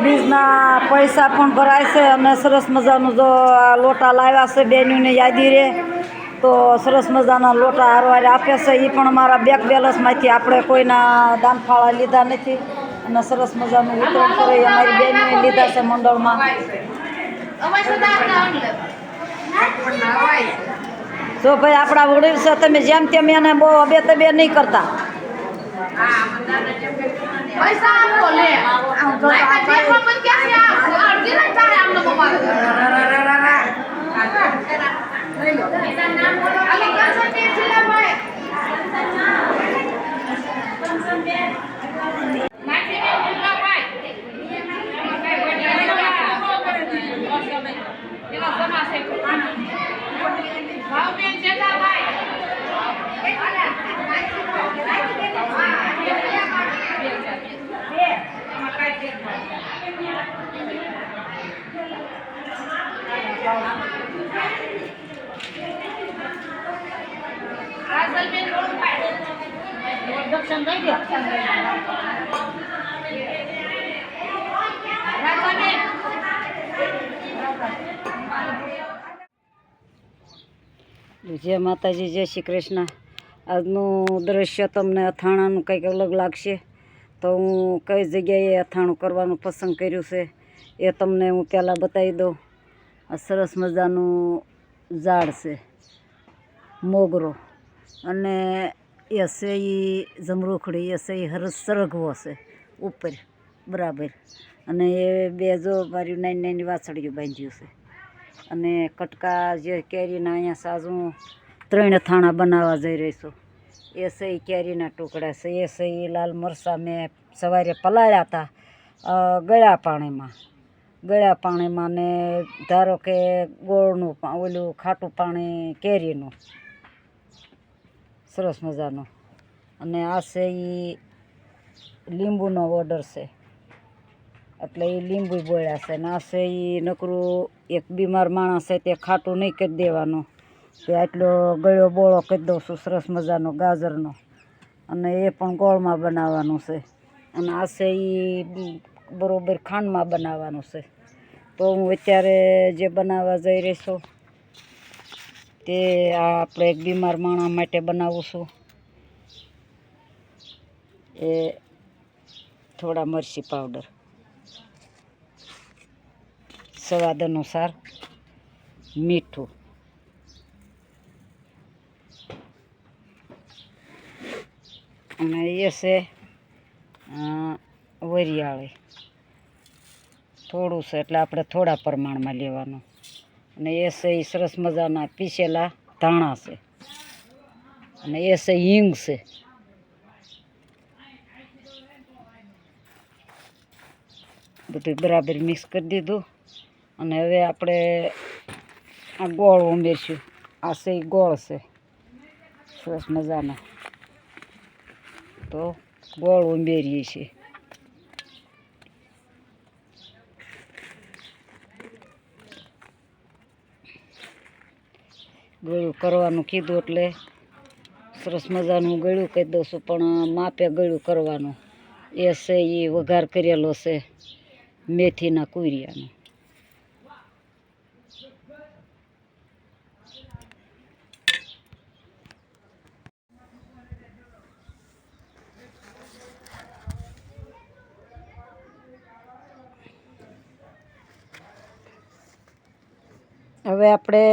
બીજના પૈસા પણ ભરાય છે અને સરસ મજાનું જો આ લોટા લાવ્યા છે બેનોને યાદી રહે તો સરસ મજાના લોટા હારવારે આપે છે. એ પણ અમારા બેંક બેલેન્સમાંથી આપણે કોઈના દાનફાળા લીધા નથી અને સરસ મજાનું વિતરણ કરે અમારી બહેનોએ લીધા છે મંડળમાં. જો ભાઈ આપણા વડીલ છે તમે જેમ તેમ એને બહુ અબે તબે નહીં કરતા. પૈસા આપો લે આમ પણ ક્યાં છે અડધી રાત તારે આમને બમાર લઈ લો એના નામ બોલો અલી કંસન કે છેલા ભાઈ કંસન બે નાખી દે ઉલા ભાઈ એના સમા છે ભાવ બેન જેલા ભાઈ દક્ષિણ દઈ દે જય માતાજી, જય શ્રી કૃષ્ણ. આજનું દ્રશ્ય તમને અથાણાનું કંઈક અલગ લાગશે તો હું કઈ જગ્યાએ અથાણું કરવાનું પસંદ કર્યું છે એ તમને હું પહેલાં બતાવી દઉં. આ સરસ મજાનું ઝાડ છે મોગરો અને એ છે એ જમરૂખડી, એ છે એ સરગવો છે ઉપર બરાબર. અને એ બે જો મારી નાની નાની વાછડીઓ બાંધ્યું છે અને કટકા જે કેરીના અહીંયા સાજું 3 અથાણા બનાવવા જઈ રહી છું. એ છે એ કેરીના ટુકડા છે, એ છે એ લાલ મરચાં મેં સવારે પલાળ્યા હતા ગળ્યા પાણીમાં ને ધારો કે ગોળનું ઓલું ખાટું પાણી કેરીનું સરસ મજાનું. અને આ છે એ લીંબુનો ઓર્ડર છે એટલે એ લીંબુ બોળ્યા છે. અને આ છે એ નકરું એક બીમાર માણસ છે તે ખાટું નહીં કરી દેવાનું તે આટલો ગળ્યો બોળો કરી દઉં છું સરસ મજાનો ગાજરનો. અને એ પણ ગોળમાં બનાવવાનું છે. અને આ છે એ બરાબર ખાંડમાં બનાવવાનું છે. તો હું અત્યારે જે બનાવવા જઈ રહી છું તે આ આપણે એક બીમાર માણસ માટે બનાવું છું. એ થોડા મરચી પાવડર, સ્વાદ અનુસાર મીઠું, અને એ છે વરિયાળી થોડું છે એટલે આપણે થોડા પ્રમાણમાં લેવાનું. અને એ છે એ સરસ મજાના પીસેલા ધાણા છે. અને એ છે હિંગ છે. બધું બરાબર મિક્સ કરી દીધું. અને હવે આપણે આ ગોળ ઉમેરશું. આ છે એ ગોળ છે સરસ મજાનો, તો ગોળ ઉમેરીએ છીએ. ગળ્યું કરવાનું કીધું એટલે સરસ મજાનું ગળ્યું કહી દઉં છું, પણ માપે ગળ્યું કરવાનું. એ છે એ વઘાર કરેલો છે મેથીના કુરિયાનો. હવે આપણે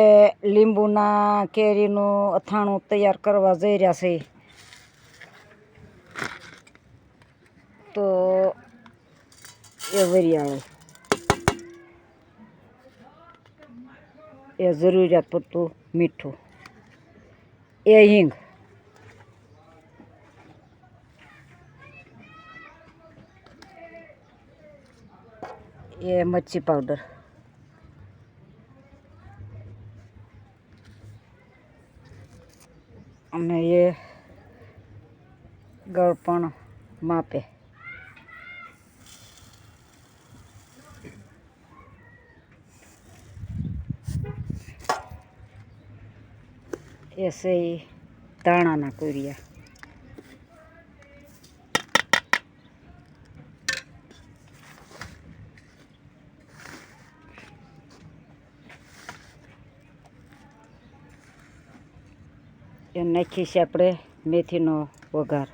લીંબુના કેરીનું અથાણું તૈયાર કરવા જઈ રહ્યા છીએ. તો એ વરિયાળી, એ જરૂરિયાત પૂરતું મીઠું, એ હિંગ, એ મરચી પાવડર, અને એ ગળપણ માપે. એ છે એ ધાણાના કુરિયા. એ નાખી છે આપણે મેથીનો વઘાર.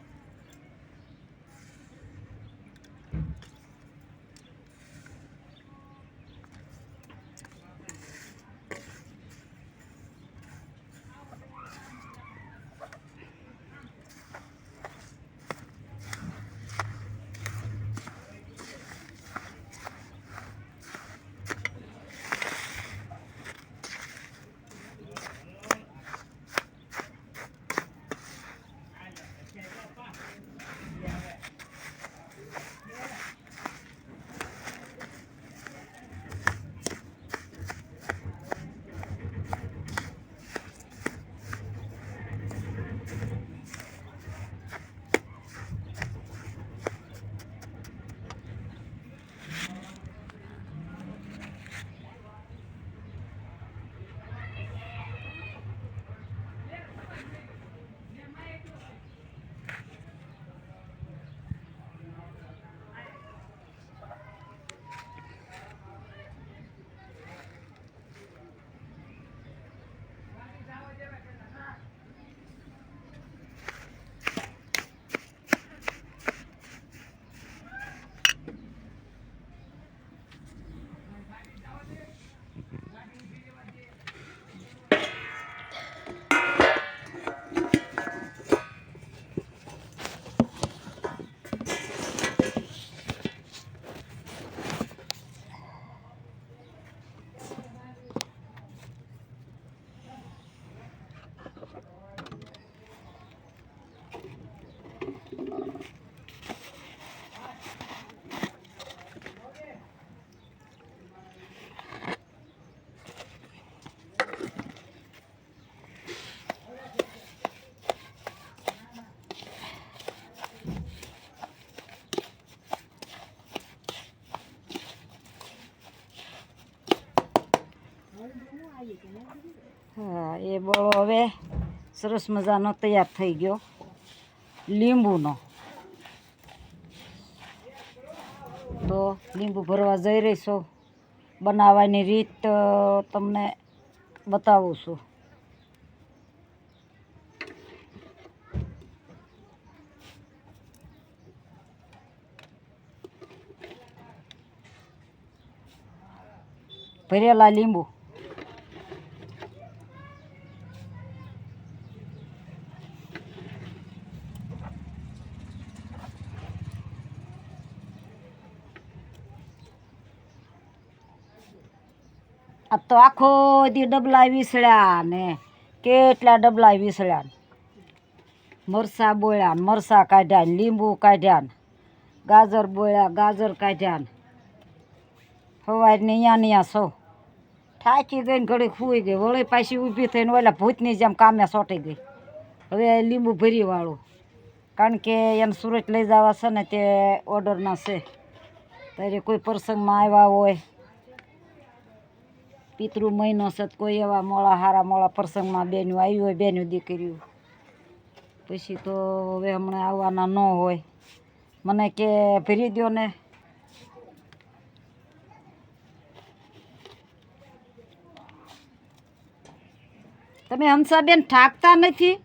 હા, એ બળો હવે સરસ મજાનો તૈયાર થઈ ગયો લીંબુનો. તો લીંબુ ભરવા જઈ રહી છું. બનાવવાની રીત તમને બતાવું છું. ભરેલા લીંબુ આ તો આખો દી ડબલા વીસળ્યા ને કેટલા ડબલા વીસળ્યા. મરસા બોળ્યા, મરસા કાઢ્યા, લીંબુ કાઢ્યા, ગાજર બોળ્યા, ગાજર કાઢ્યા. સવારની અહીંયા સૌ થાકી ગઈને ઘડી સૂઈ ગઈ. વળી પાછી ઊભી થઈને ઓલા ભૂતની જેમ કામે સોટી ગઈ. હવે લીંબુ ભરી વાળું, કારણ કે એને સુરત લઈ જવા છે ને તે ઓર્ડરના છે. ત્યારે કોઈ પ્રસંગમાં આવ્યા હોય, પિતૃ મહિનો છે, કોઈ એવા મોળા હારા મોળા પ્રસંગમાં બેનું આવી હોય, બેનું દીકરીઓ, પછી તો હવે હમણાં આવવાના ન હોય. મને કે ભરી દો ને. તમે હંસાબેન ઠાકતા નથી.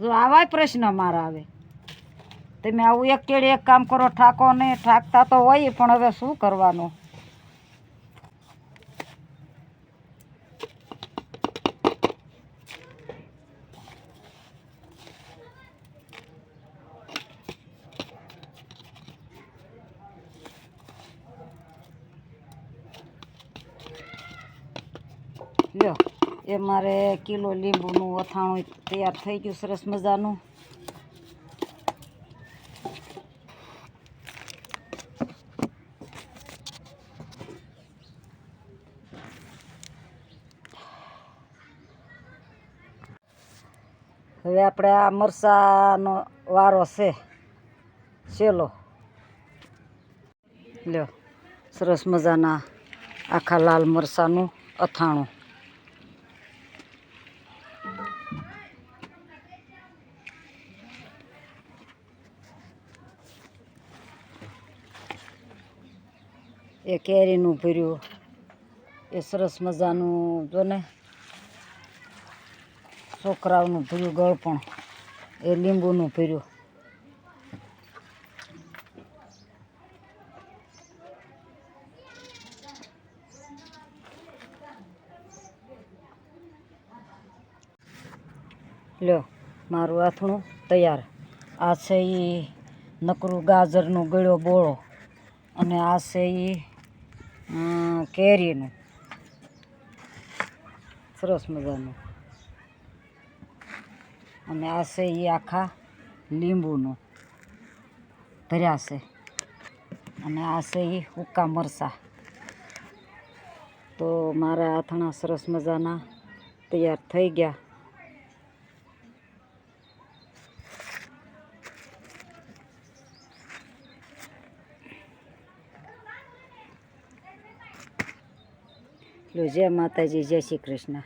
જો આવા પ્રશ્ન મારા આવે. તમે આવું એક કેડી એક કામ કરો, ઠાકો નહીં. ઠાકતા તો હોય પણ હવે શું કરવાનું. લ્યો, એ મારે કિલો લીંબુનું અથાણું તૈયાર થઈ ગયું સરસ મજાનું. હવે આપણે આ મરચાંનો વારો છે સેલો. લ્યો, સરસ મજાના આખા લાલ મરચાંનું અથાણું. એ કેરીનું ભર્યું, એ સરસ મજાનું જો ને છોકરાઓનું ભર્યું ગળપણ, એ લીંબુનું ભર્યું. લ્યો મારું આથણું તૈયાર. આ છે એ નકરું ગાજરનું ગળ્યો બોળો, અને આ છે એ કેરીનું સરસ મજાનું, અને આ છે એ આખા લીંબુનું ભર્યા છે, અને આ છે એ સૂકા મરચાં. તો મારા આથણા સરસ મજાના તૈયાર થઈ ગયા. જય માતાજી, જય શ્રી કૃષ્ણ.